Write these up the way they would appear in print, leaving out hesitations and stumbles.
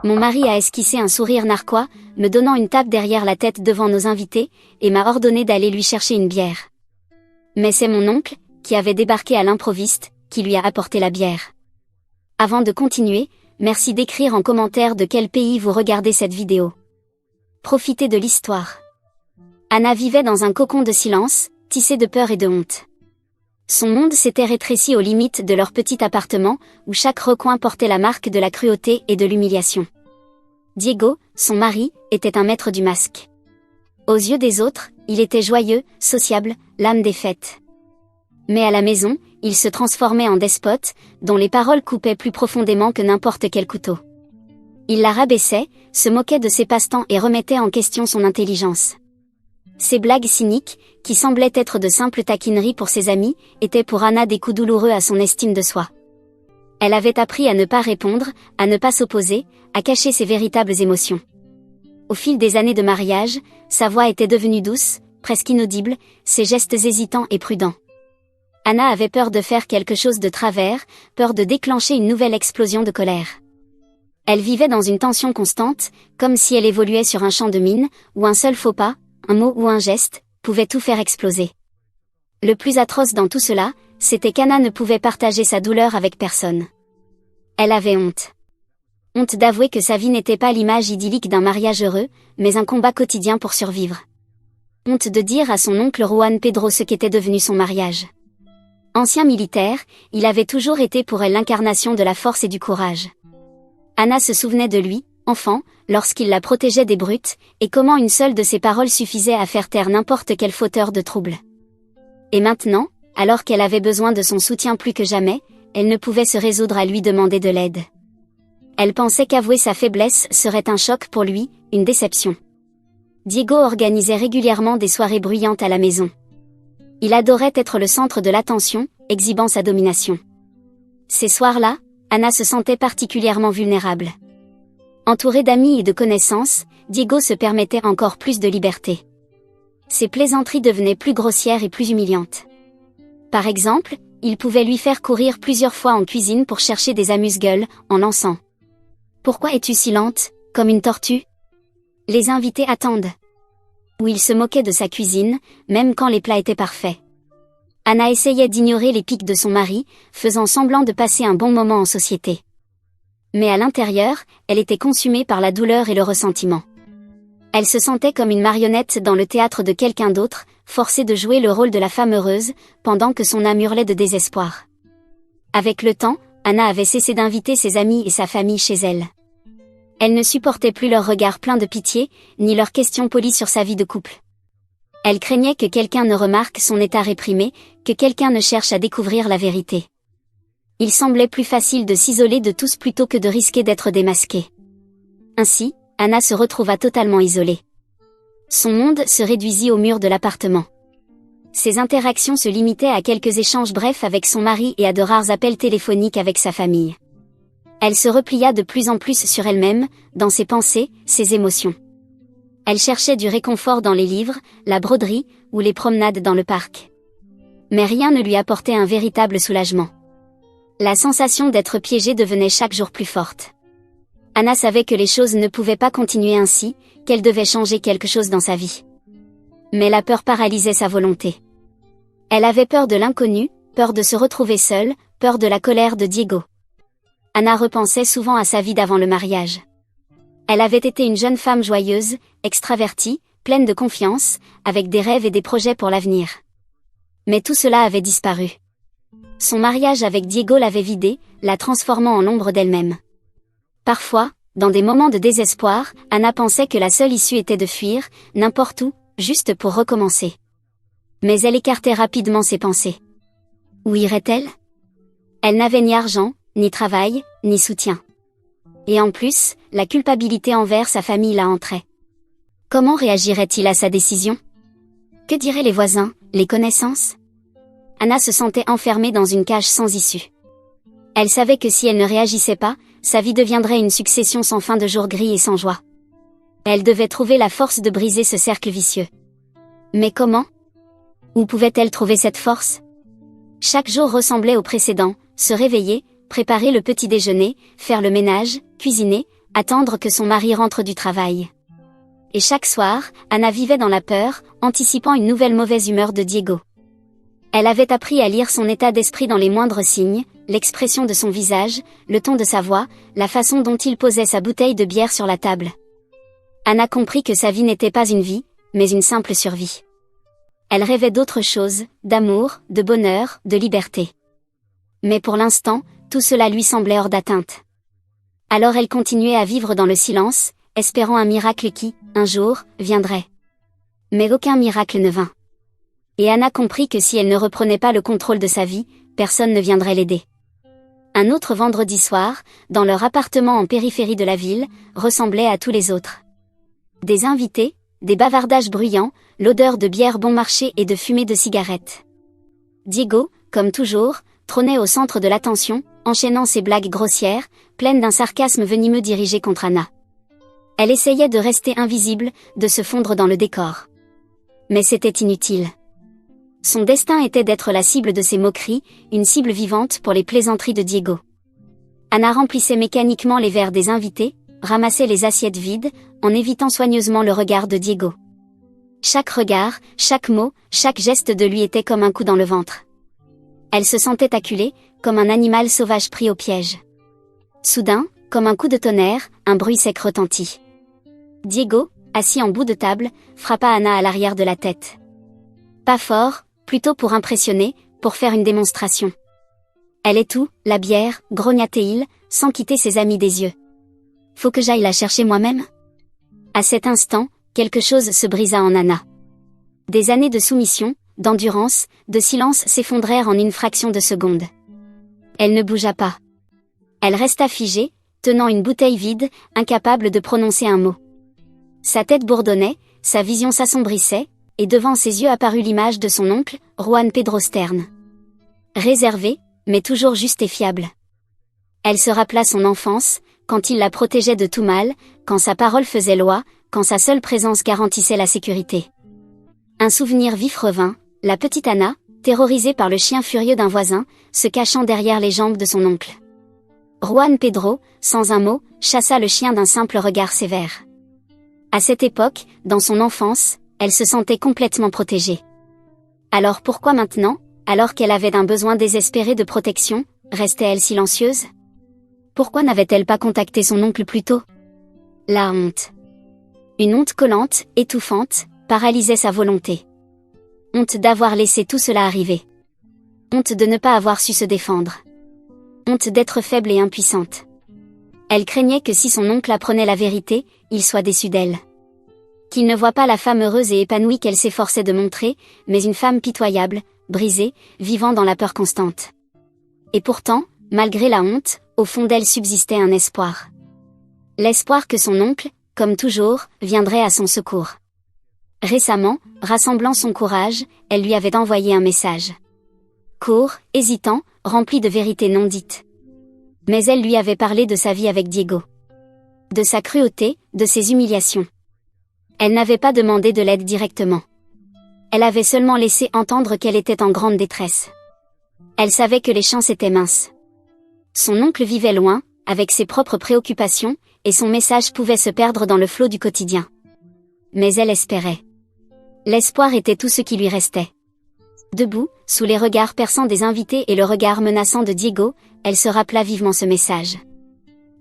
Mon mari a esquissé un sourire narquois, me donnant une tape derrière la tête devant nos invités, et m'a ordonné d'aller lui chercher une bière. Mais c'est mon oncle, qui avait débarqué à l'improviste, qui lui a apporté la bière. Avant de continuer, merci d'écrire en commentaire de quel pays vous regardez cette vidéo. Profitez de l'histoire. Anna vivait dans un cocon de silence, tissé de peur et de honte. Son monde s'était rétréci aux limites de leur petit appartement, où chaque recoin portait la marque de la cruauté et de l'humiliation. Diego, son mari, était un maître du masque. Aux yeux des autres, il était joyeux, sociable, l'âme des fêtes. Mais à la maison, il se transformait en despote, dont les paroles coupaient plus profondément que n'importe quel couteau. Il la rabaissait, se moquait de ses passe-temps et remettait en question son intelligence. Ses blagues cyniques, qui semblaient être de simples taquineries pour ses amis, étaient pour Anna des coups douloureux à son estime de soi. Elle avait appris à ne pas répondre, à ne pas s'opposer, à cacher ses véritables émotions. Au fil des années de mariage, sa voix était devenue douce, presque inaudible, ses gestes hésitants et prudents. Anna avait peur de faire quelque chose de travers, peur de déclencher une nouvelle explosion de colère. Elle vivait dans une tension constante, comme si elle évoluait sur un champ de mine, où un seul faux pas, un mot ou un geste, pouvait tout faire exploser. Le plus atroce dans tout cela, c'était qu'Anna ne pouvait partager sa douleur avec personne. Elle avait honte. Honte d'avouer que sa vie n'était pas l'image idyllique d'un mariage heureux, mais un combat quotidien pour survivre. Honte de dire à son oncle Juan Pedro ce qu'était devenu son mariage. Ancien militaire, il avait toujours été pour elle l'incarnation de la force et du courage. Anna se souvenait de lui, enfant, lorsqu'il la protégeait des brutes, et comment une seule de ses paroles suffisait à faire taire n'importe quel fauteur de trouble. Et maintenant, alors qu'elle avait besoin de son soutien plus que jamais, elle ne pouvait se résoudre à lui demander de l'aide. Elle pensait qu'avouer sa faiblesse serait un choc pour lui, une déception. Diego organisait régulièrement des soirées bruyantes à la maison. Il adorait être le centre de l'attention, exhibant sa domination. Ces soirs-là, Anna se sentait particulièrement vulnérable. Entourée d'amis et de connaissances, Diego se permettait encore plus de liberté. Ses plaisanteries devenaient plus grossières et plus humiliantes. Par exemple, il pouvait lui faire courir plusieurs fois en cuisine pour chercher des amuse-gueules, en lançant « Pourquoi es-tu si lente, comme une tortue ? Les invités attendent !» Ou il se moquait de sa cuisine, même quand les plats étaient parfaits. Anna essayait d'ignorer les piques de son mari, faisant semblant de passer un bon moment en société. Mais à l'intérieur, elle était consumée par la douleur et le ressentiment. Elle se sentait comme une marionnette dans le théâtre de quelqu'un d'autre, forcée de jouer le rôle de la femme heureuse, pendant que son âme hurlait de désespoir. Avec le temps, Anna avait cessé d'inviter ses amis et sa famille chez elle. Elle ne supportait plus leurs regards pleins de pitié, ni leurs questions polies sur sa vie de couple. Elle craignait que quelqu'un ne remarque son état réprimé, que quelqu'un ne cherche à découvrir la vérité. Il semblait plus facile de s'isoler de tous plutôt que de risquer d'être démasquée. Ainsi, Anna se retrouva totalement isolée. Son monde se réduisit aux murs de l'appartement. Ses interactions se limitaient à quelques échanges brefs avec son mari et à de rares appels téléphoniques avec sa famille. Elle se replia de plus en plus sur elle-même, dans ses pensées, ses émotions. Elle cherchait du réconfort dans les livres, la broderie, ou les promenades dans le parc. Mais rien ne lui apportait un véritable soulagement. La sensation d'être piégée devenait chaque jour plus forte. Anna savait que les choses ne pouvaient pas continuer ainsi, qu'elle devait changer quelque chose dans sa vie. Mais la peur paralysait sa volonté. Elle avait peur de l'inconnu, peur de se retrouver seule, peur de la colère de Diego. Anna repensait souvent à sa vie d'avant le mariage. Elle avait été une jeune femme joyeuse, extravertie, pleine de confiance, avec des rêves et des projets pour l'avenir. Mais tout cela avait disparu. Son mariage avec Diego l'avait vidée, la transformant en l'ombre d'elle-même. Parfois, dans des moments de désespoir, Anna pensait que la seule issue était de fuir, n'importe où, juste pour recommencer. Mais elle écartait rapidement ses pensées. Où irait-elle ? Elle n'avait ni argent, ni travail, ni soutien. Et en plus, la culpabilité envers sa famille la hantrait. Comment réagirait-il à sa décision ? Que diraient les voisins, les connaissances ? Anna se sentait enfermée dans une cage sans issue. Elle savait que si elle ne réagissait pas, sa vie deviendrait une succession sans fin de jours gris et sans joie. Elle devait trouver la force de briser ce cercle vicieux. Mais comment ? Où pouvait-elle trouver cette force ? Chaque jour ressemblait au précédent, se réveiller, préparer le petit déjeuner, faire le ménage, cuisiner, attendre que son mari rentre du travail. Et chaque soir, Anna vivait dans la peur, anticipant une nouvelle mauvaise humeur de Diego. Elle avait appris à lire son état d'esprit dans les moindres signes, l'expression de son visage, le ton de sa voix, la façon dont il posait sa bouteille de bière sur la table. Anna comprit que sa vie n'était pas une vie, mais une simple survie. Elle rêvait d'autre chose, d'amour, de bonheur, de liberté. Mais pour l'instant, tout cela lui semblait hors d'atteinte. Alors elle continuait à vivre dans le silence, espérant un miracle qui, un jour, viendrait. Mais aucun miracle ne vint. Et Anna comprit que si elle ne reprenait pas le contrôle de sa vie, personne ne viendrait l'aider. Un autre vendredi soir, dans leur appartement en périphérie de la ville, ressemblait à tous les autres. Des invités, des bavardages bruyants, l'odeur de bière bon marché et de fumée de cigarettes. Diego, comme toujours, trônait au centre de l'attention, enchaînant ses blagues grossières, pleines d'un sarcasme venimeux dirigé contre Anna. Elle essayait de rester invisible, de se fondre dans le décor. Mais c'était inutile. Son destin était d'être la cible de ses moqueries, une cible vivante pour les plaisanteries de Diego. Anna remplissait mécaniquement les verres des invités, ramassait les assiettes vides, en évitant soigneusement le regard de Diego. Chaque regard, chaque mot, chaque geste de lui était comme un coup dans le ventre. Elle se sentait acculée, comme un animal sauvage pris au piège. Soudain, comme un coup de tonnerre, un bruit sec retentit. Diego, assis en bout de table, frappa Anna à l'arrière de la tête. Pas fort, plutôt pour impressionner, pour faire une démonstration. Elle est tout, la bière, grogna-t-il, sans quitter ses amis des yeux. Faut que j'aille la chercher moi-même? À cet instant, quelque chose se brisa en Anna. Des années de soumission, d'endurance, de silence s'effondrèrent en une fraction de seconde. Elle ne bougea pas. Elle resta figée, tenant une bouteille vide, incapable de prononcer un mot. Sa tête bourdonnait, sa vision s'assombrissait, et devant ses yeux apparut l'image de son oncle, Juan Pedro Stern. Réservé, mais toujours juste et fiable. Elle se rappela son enfance, quand il la protégeait de tout mal, quand sa parole faisait loi, quand sa seule présence garantissait la sécurité. Un souvenir vif revint, la petite Anna, terrorisée par le chien furieux d'un voisin, se cachant derrière les jambes de son oncle. Juan Pedro, sans un mot, chassa le chien d'un simple regard sévère. À cette époque, dans son enfance, elle se sentait complètement protégée. Alors pourquoi maintenant, alors qu'elle avait un besoin désespéré de protection, restait-elle silencieuse? Pourquoi n'avait-elle pas contacté son oncle plus tôt? La honte. Une honte collante, étouffante, paralysait sa volonté. Honte d'avoir laissé tout cela arriver. Honte de ne pas avoir su se défendre. Honte d'être faible et impuissante. Elle craignait que si son oncle apprenait la vérité, il soit déçu d'elle. Qu'il ne voie pas la femme heureuse et épanouie qu'elle s'efforçait de montrer, mais une femme pitoyable, brisée, vivant dans la peur constante. Et pourtant, malgré la honte, au fond d'elle subsistait un espoir. L'espoir que son oncle, comme toujours, viendrait à son secours. Récemment, rassemblant son courage, elle lui avait envoyé un message. Court, hésitant, rempli de vérités non dites. Mais elle lui avait parlé de sa vie avec Diego. De sa cruauté, de ses humiliations. Elle n'avait pas demandé de l'aide directement. Elle avait seulement laissé entendre qu'elle était en grande détresse. Elle savait que les chances étaient minces. Son oncle vivait loin, avec ses propres préoccupations, et son message pouvait se perdre dans le flot du quotidien. Mais elle espérait. L'espoir était tout ce qui lui restait. Debout, sous les regards perçants des invités et le regard menaçant de Diego, elle se rappela vivement ce message.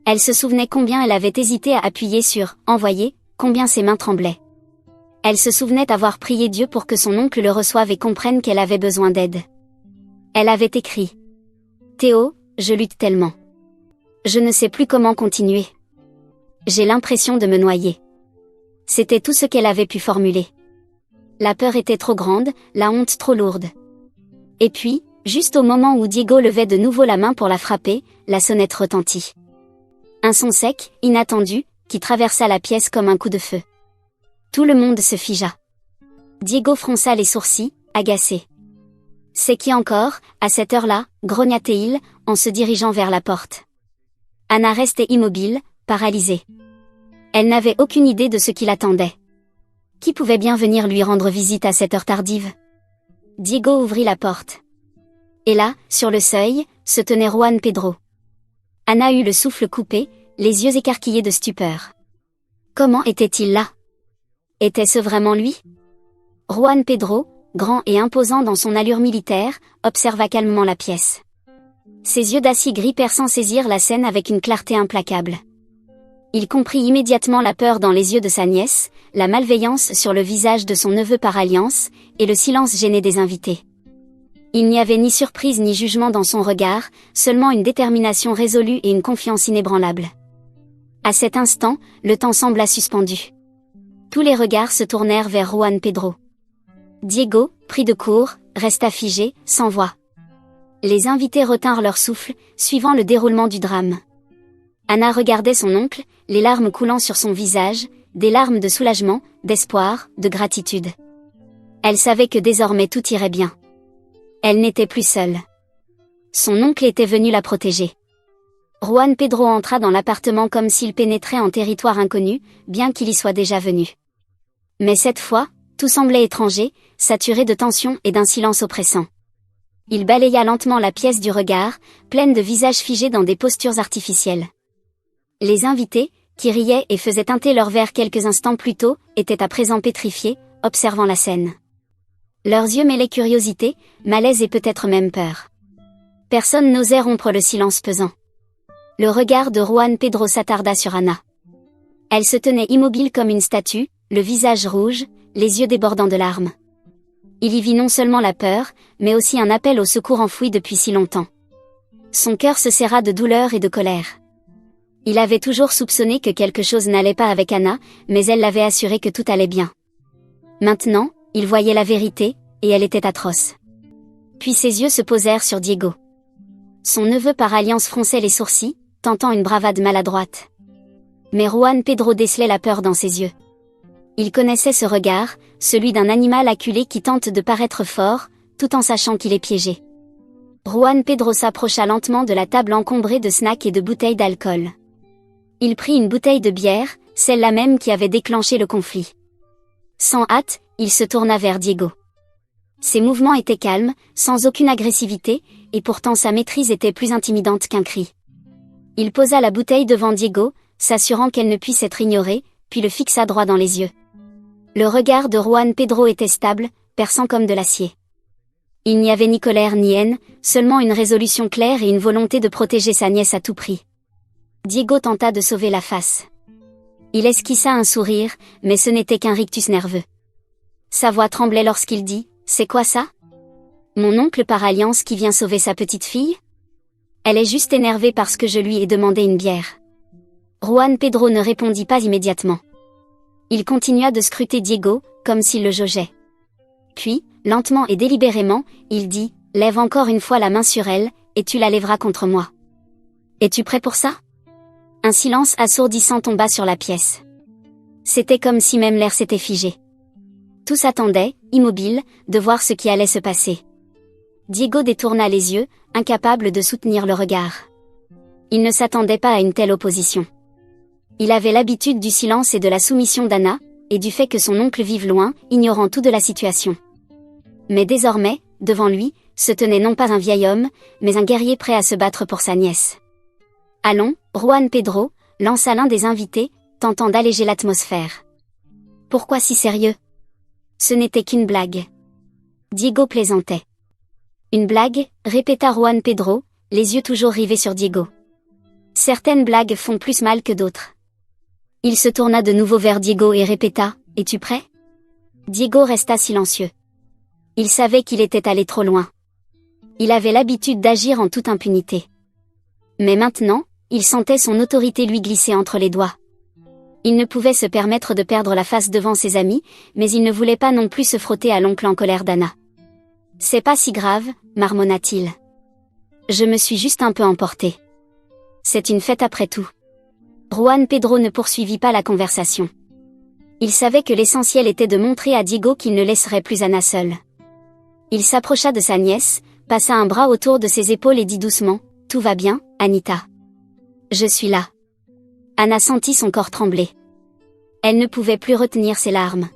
Elle se souvenait combien elle avait hésité à appuyer sur « envoyer », combien ses mains tremblaient. Elle se souvenait avoir prié Dieu pour que son oncle le reçoive et comprenne qu'elle avait besoin d'aide. Elle avait écrit « Théo, je lutte tellement. Je ne sais plus comment continuer. J'ai l'impression de me noyer. » C'était tout ce qu'elle avait pu formuler. La peur était trop grande, la honte trop lourde. Et puis, juste au moment où Diego levait de nouveau la main pour la frapper, la sonnette retentit. Un son sec, inattendu, qui traversa la pièce comme un coup de feu. Tout le monde se figea. Diego fronça les sourcils, agacé. « C'est qui encore, à cette heure-là » grogna-t-il, en se dirigeant vers la porte. Anna restait immobile, paralysée. Elle n'avait aucune idée de ce qui l'attendait. Qui pouvait bien venir lui rendre visite à cette heure tardive? Diego ouvrit la porte. Et là, sur le seuil, se tenait Juan Pedro. Anna eut le souffle coupé, les yeux écarquillés de stupeur. Comment était-il là? Était-ce vraiment lui? Juan Pedro, grand et imposant dans son allure militaire, observa calmement la pièce. Ses yeux d'acier gris perçants saisirent la scène avec une clarté implacable. Il comprit immédiatement la peur dans les yeux de sa nièce, la malveillance sur le visage de son neveu par alliance, et le silence gêné des invités. Il n'y avait ni surprise ni jugement dans son regard, seulement une détermination résolue et une confiance inébranlable. À cet instant, le temps sembla suspendu. Tous les regards se tournèrent vers Juan Pedro. Diego, pris de court, resta figé, sans voix. Les invités retinrent leur souffle, suivant le déroulement du drame. Anna regardait son oncle, les larmes coulant sur son visage, des larmes de soulagement, d'espoir, de gratitude. Elle savait que désormais tout irait bien. Elle n'était plus seule. Son oncle était venu la protéger. Juan Pedro entra dans l'appartement comme s'il pénétrait en territoire inconnu, bien qu'il y soit déjà venu. Mais cette fois, tout semblait étranger, saturé de tension et d'un silence oppressant. Il balaya lentement la pièce du regard, pleine de visages figés dans des postures artificielles. Les invités, qui riaient et faisaient teinter leur verre quelques instants plus tôt, étaient à présent pétrifiés, observant la scène. Leurs yeux mêlaient curiosité, malaise et peut-être même peur. Personne n'osait rompre le silence pesant. Le regard de Juan Pedro s'attarda sur Anna. Elle se tenait immobile comme une statue, le visage rouge, les yeux débordant de larmes. Il y vit non seulement la peur, mais aussi un appel au secours enfoui depuis si longtemps. Son cœur se serra de douleur et de colère. Il avait toujours soupçonné que quelque chose n'allait pas avec Anna, mais elle l'avait assuré que tout allait bien. Maintenant, il voyait la vérité, et elle était atroce. Puis ses yeux se posèrent sur Diego. Son neveu par alliance fronçait les sourcils, tentant une bravade maladroite. Mais Juan Pedro décelait la peur dans ses yeux. Il connaissait ce regard, celui d'un animal acculé qui tente de paraître fort, tout en sachant qu'il est piégé. Juan Pedro s'approcha lentement de la table encombrée de snacks et de bouteilles d'alcool. Il prit une bouteille de bière, celle-là même qui avait déclenché le conflit. Sans hâte, il se tourna vers Diego. Ses mouvements étaient calmes, sans aucune agressivité, et pourtant sa maîtrise était plus intimidante qu'un cri. Il posa la bouteille devant Diego, s'assurant qu'elle ne puisse être ignorée, puis le fixa droit dans les yeux. Le regard de Juan Pedro était stable, perçant comme de l'acier. Il n'y avait ni colère ni haine, seulement une résolution claire et une volonté de protéger sa nièce à tout prix. Diego tenta de sauver la face. Il esquissa un sourire, mais ce n'était qu'un rictus nerveux. Sa voix tremblait lorsqu'il dit « C'est quoi ça? Mon oncle par alliance qui vient sauver sa petite fille? Elle est juste énervée parce que je lui ai demandé une bière. » Juan Pedro ne répondit pas immédiatement. Il continua de scruter Diego, comme s'il le jaugeait. Puis, lentement et délibérément, il dit « Lève encore une fois la main sur elle, et tu la lèveras contre moi. Es-tu prêt pour ça ?» Un silence assourdissant tomba sur la pièce. C'était comme si même l'air s'était figé. Tous attendaient, immobiles, de voir ce qui allait se passer. Diego détourna les yeux, incapable de soutenir le regard. Il ne s'attendait pas à une telle opposition. Il avait l'habitude du silence et de la soumission d'Anna, et du fait que son oncle vive loin, ignorant tout de la situation. Mais désormais, devant lui, se tenait non pas un vieil homme, mais un guerrier prêt à se battre pour sa nièce. « Allons, Juan Pedro », lança l'un des invités, tentant d'alléger l'atmosphère. « Pourquoi si sérieux ? Ce n'était qu'une blague. » Diego plaisantait. « Une blague ?» répéta Juan Pedro, les yeux toujours rivés sur Diego. « Certaines blagues font plus mal que d'autres. » Il se tourna de nouveau vers Diego et répéta « Es-tu prêt ?» Diego resta silencieux. Il savait qu'il était allé trop loin. Il avait l'habitude d'agir en toute impunité. Mais maintenant, il sentait son autorité lui glisser entre les doigts. Il ne pouvait se permettre de perdre la face devant ses amis, mais il ne voulait pas non plus se frotter à l'oncle en colère d'Anna. « C'est pas si grave, marmonna-t-il. Je me suis juste un peu emporté. C'est une fête après tout. » Juan Pedro ne poursuivit pas la conversation. Il savait que l'essentiel était de montrer à Diego qu'il ne laisserait plus Anna seule. Il s'approcha de sa nièce, passa un bras autour de ses épaules et dit doucement « Tout va bien, Anita. Je suis là. » Anna sentit son corps trembler. Elle ne pouvait plus retenir ses larmes.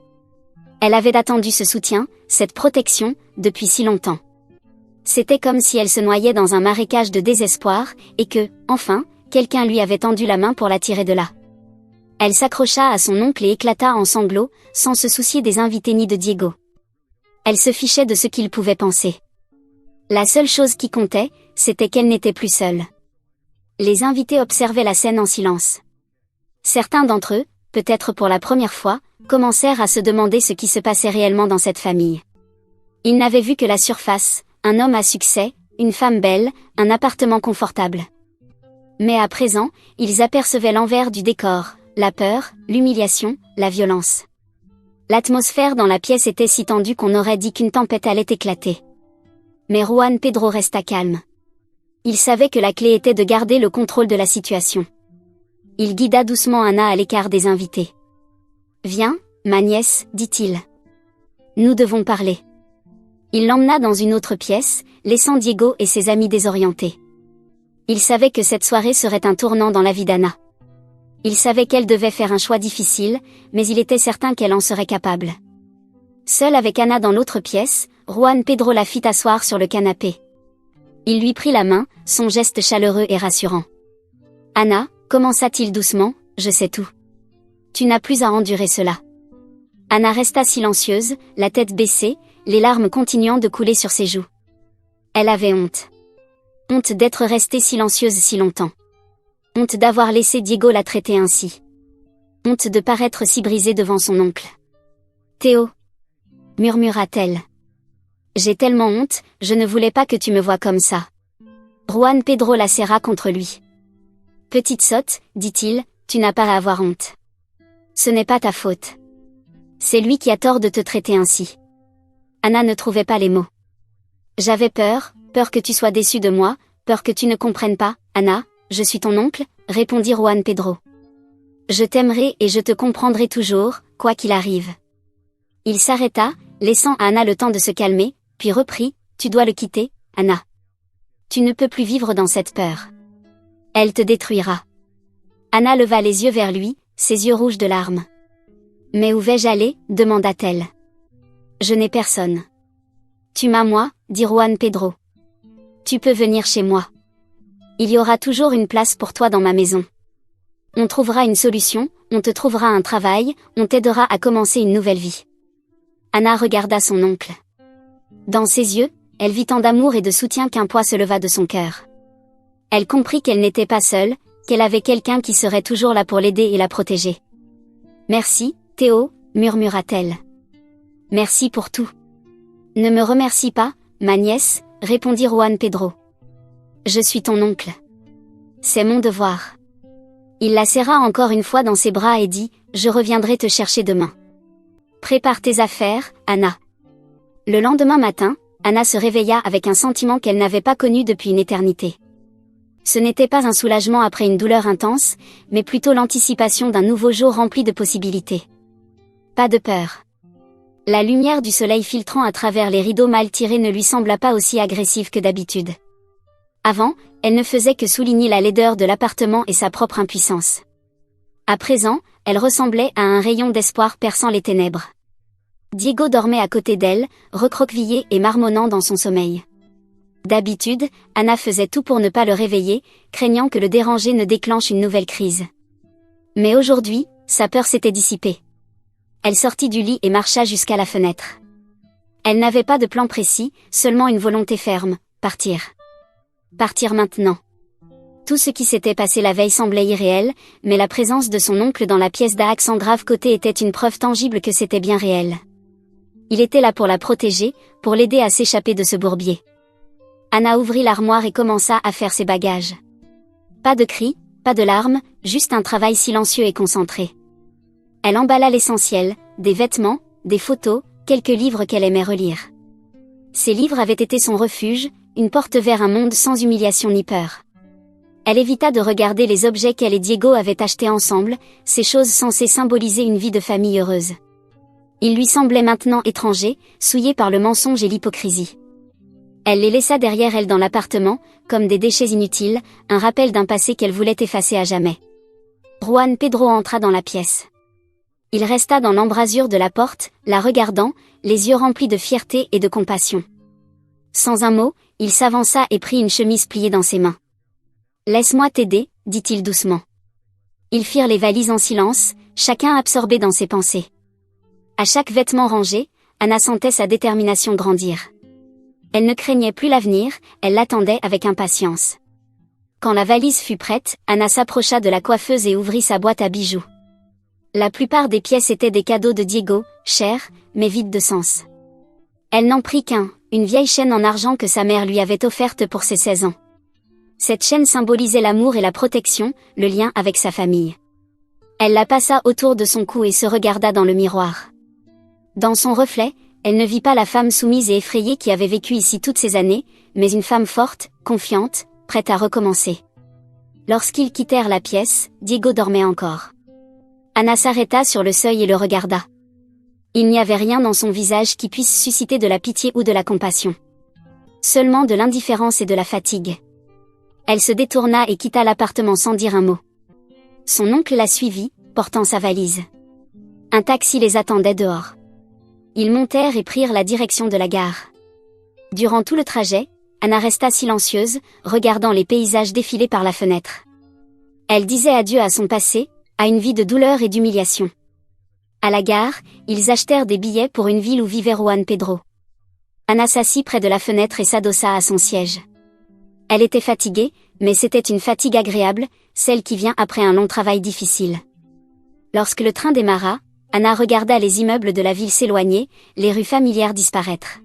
Elle avait attendu ce soutien, cette protection, depuis si longtemps. C'était comme si elle se noyait dans un marécage de désespoir, et que, enfin, quelqu'un lui avait tendu la main pour la tirer de là. Elle s'accrocha à son oncle et éclata en sanglots, sans se soucier des invités ni de Diego. Elle se fichait de ce qu'il pouvait penser. La seule chose qui comptait, c'était qu'elle n'était plus seule. Les invités observaient la scène en silence. Certains d'entre eux, peut-être pour la première fois, commencèrent à se demander ce qui se passait réellement dans cette famille. Ils n'avaient vu que la surface, un homme à succès, une femme belle, un appartement confortable. Mais à présent, ils apercevaient l'envers du décor, la peur, l'humiliation, la violence. L'atmosphère dans la pièce était si tendue qu'on aurait dit qu'une tempête allait éclater. Mais Juan Pedro resta calme. Il savait que la clé était de garder le contrôle de la situation. Il guida doucement Anna à l'écart des invités. « Viens, ma nièce, dit-il. Nous devons parler. » Il l'emmena dans une autre pièce, laissant Diego et ses amis désorientés. Il savait que cette soirée serait un tournant dans la vie d'Anna. Il savait qu'elle devait faire un choix difficile, mais il était certain qu'elle en serait capable. Seul avec Anna dans l'autre pièce, Juan Pedro la fit asseoir sur le canapé. Il lui prit la main, son geste chaleureux et rassurant. « Anna, commença-t-il doucement, je sais tout. Tu n'as plus à endurer cela. » Anna resta silencieuse, la tête baissée, les larmes continuant de couler sur ses joues. Elle avait honte. Honte d'être restée silencieuse si longtemps. Honte d'avoir laissé Diego la traiter ainsi. Honte de paraître si brisée devant son oncle. « Théo » murmura-t-elle. « J'ai tellement honte, je ne voulais pas que tu me vois comme ça. » Juan Pedro la serra contre lui. « Petite sotte, dit-il, tu n'as pas à avoir honte. Ce n'est pas ta faute. C'est lui qui a tort de te traiter ainsi. » Anna ne trouvait pas les mots. « J'avais peur, peur que tu sois déçue de moi, peur que tu ne comprennes pas, Anna, je suis ton oncle, répondit Juan Pedro. Je t'aimerai et je te comprendrai toujours, quoi qu'il arrive. » Il s'arrêta, laissant à Anna le temps de se calmer, puis reprit, tu dois le quitter, Anna. Tu ne peux plus vivre dans cette peur. Elle te détruira. Anna leva les yeux vers lui, ses yeux rouges de larmes. Mais où vais-je aller, demanda-t-elle. Je n'ai personne. Tu m'as moi, dit Juan Pedro. Tu peux venir chez moi. Il y aura toujours une place pour toi dans ma maison. On trouvera une solution, on te trouvera un travail, on t'aidera à commencer une nouvelle vie. Anna regarda son oncle. Dans ses yeux, elle vit tant d'amour et de soutien qu'un poids se leva de son cœur. Elle comprit qu'elle n'était pas seule, qu'elle avait quelqu'un qui serait toujours là pour l'aider et la protéger. « Merci, Théo » murmura-t-elle. « Merci pour tout. »« Ne me remercie pas, ma nièce » répondit Juan Pedro. « Je suis ton oncle. C'est mon devoir. » Il la serra encore une fois dans ses bras et dit « Je reviendrai te chercher demain. Prépare tes affaires, Anna. » Le lendemain matin, Anna se réveilla avec un sentiment qu'elle n'avait pas connu depuis une éternité. Ce n'était pas un soulagement après une douleur intense, mais plutôt l'anticipation d'un nouveau jour rempli de possibilités. Pas de peur. La lumière du soleil filtrant à travers les rideaux mal tirés ne lui sembla pas aussi agressive que d'habitude. Avant, elle ne faisait que souligner la laideur de l'appartement et sa propre impuissance. À présent, elle ressemblait à un rayon d'espoir perçant les ténèbres. Diego dormait à côté d'elle, recroquevillé et marmonnant dans son sommeil. D'habitude, Anna faisait tout pour ne pas le réveiller, craignant que le déranger ne déclenche une nouvelle crise. Mais aujourd'hui, sa peur s'était dissipée. Elle sortit du lit et marcha jusqu'à la fenêtre. Elle n'avait pas de plan précis, seulement une volonté ferme, partir. Partir maintenant. Tout ce qui s'était passé la veille semblait irréel, mais la présence de son oncle dans la pièce d'Ax en grave côté était une preuve tangible que c'était bien réel. Il était là pour la protéger, pour l'aider à s'échapper de ce bourbier. Anna ouvrit l'armoire et commença à faire ses bagages. Pas de cris, pas de larmes, juste un travail silencieux et concentré. Elle emballa l'essentiel, des vêtements, des photos, quelques livres qu'elle aimait relire. Ces livres avaient été son refuge, une porte vers un monde sans humiliation ni peur. Elle évita de regarder les objets qu'elle et Diego avaient achetés ensemble, ces choses censées symboliser une vie de famille heureuse. Ils lui semblaient maintenant étrangers, souillés par le mensonge et l'hypocrisie. Elle les laissa derrière elle dans l'appartement, comme des déchets inutiles, un rappel d'un passé qu'elle voulait effacer à jamais. Juan Pedro entra dans la pièce. Il resta dans l'embrasure de la porte, la regardant, les yeux remplis de fierté et de compassion. Sans un mot, il s'avança et prit une chemise pliée dans ses mains. « Laisse-moi t'aider » dit-il doucement. Ils firent les valises en silence, chacun absorbé dans ses pensées. À chaque vêtement rangé, Anna sentait sa détermination grandir. Elle ne craignait plus l'avenir, elle l'attendait avec impatience. Quand la valise fut prête, Anna s'approcha de la coiffeuse et ouvrit sa boîte à bijoux. La plupart des pièces étaient des cadeaux de Diego, chers, mais vides de sens. Elle n'en prit qu'un, une vieille chaîne en argent que sa mère lui avait offerte pour ses 16 ans. Cette chaîne symbolisait l'amour et la protection, le lien avec sa famille. Elle la passa autour de son cou et se regarda dans le miroir. Dans son reflet, elle ne vit pas la femme soumise et effrayée qui avait vécu ici toutes ces années, mais une femme forte, confiante, prête à recommencer. Lorsqu'ils quittèrent la pièce, Diego dormait encore. Anna s'arrêta sur le seuil et le regarda. Il n'y avait rien dans son visage qui puisse susciter de la pitié ou de la compassion. Seulement de l'indifférence et de la fatigue. Elle se détourna et quitta l'appartement sans dire un mot. Son oncle la suivit, portant sa valise. Un taxi les attendait dehors. Ils montèrent et prirent la direction de la gare. Durant tout le trajet, Anna resta silencieuse, regardant les paysages défiler par la fenêtre. Elle disait adieu à son passé, à une vie de douleur et d'humiliation. À la gare, ils achetèrent des billets pour une ville où vivait Juan Pedro. Anna s'assit près de la fenêtre et s'adossa à son siège. Elle était fatiguée, mais c'était une fatigue agréable, celle qui vient après un long travail difficile. Lorsque le train démarra, Anna regarda les immeubles de la ville s'éloigner, les rues familières disparaître.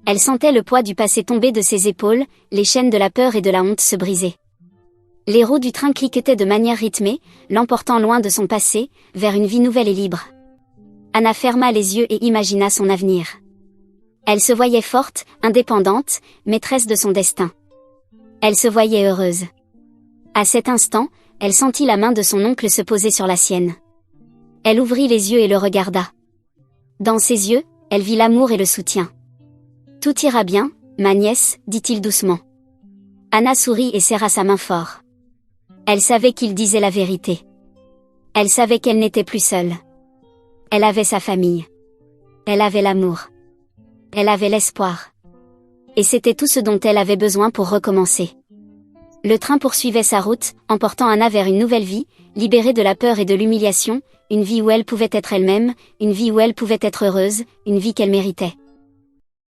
Elle sentait le poids du passé tomber de ses épaules, les chaînes de la peur et de la honte se briser. Les roues du train cliquetaient de manière rythmée, l'emportant loin de son passé, vers une vie nouvelle et libre. Anna ferma les yeux et imagina son avenir. Elle se voyait forte, indépendante, maîtresse de son destin. Elle se voyait heureuse. À cet instant, elle sentit la main de son oncle se poser sur la sienne. Elle ouvrit les yeux et le regarda. Dans ses yeux, elle vit l'amour et le soutien. « Tout ira bien, ma nièce, dit-il doucement. Anna sourit et serra sa main fort. Elle savait qu'il disait la vérité. Elle savait qu'elle n'était plus seule. Elle avait sa famille. Elle avait l'amour. Elle avait l'espoir. Et c'était tout ce dont elle avait besoin pour recommencer. Le train poursuivait sa route, emportant Anna vers une nouvelle vie, libérée de la peur et de l'humiliation, une vie où elle pouvait être elle-même, une vie où elle pouvait être heureuse, une vie qu'elle méritait.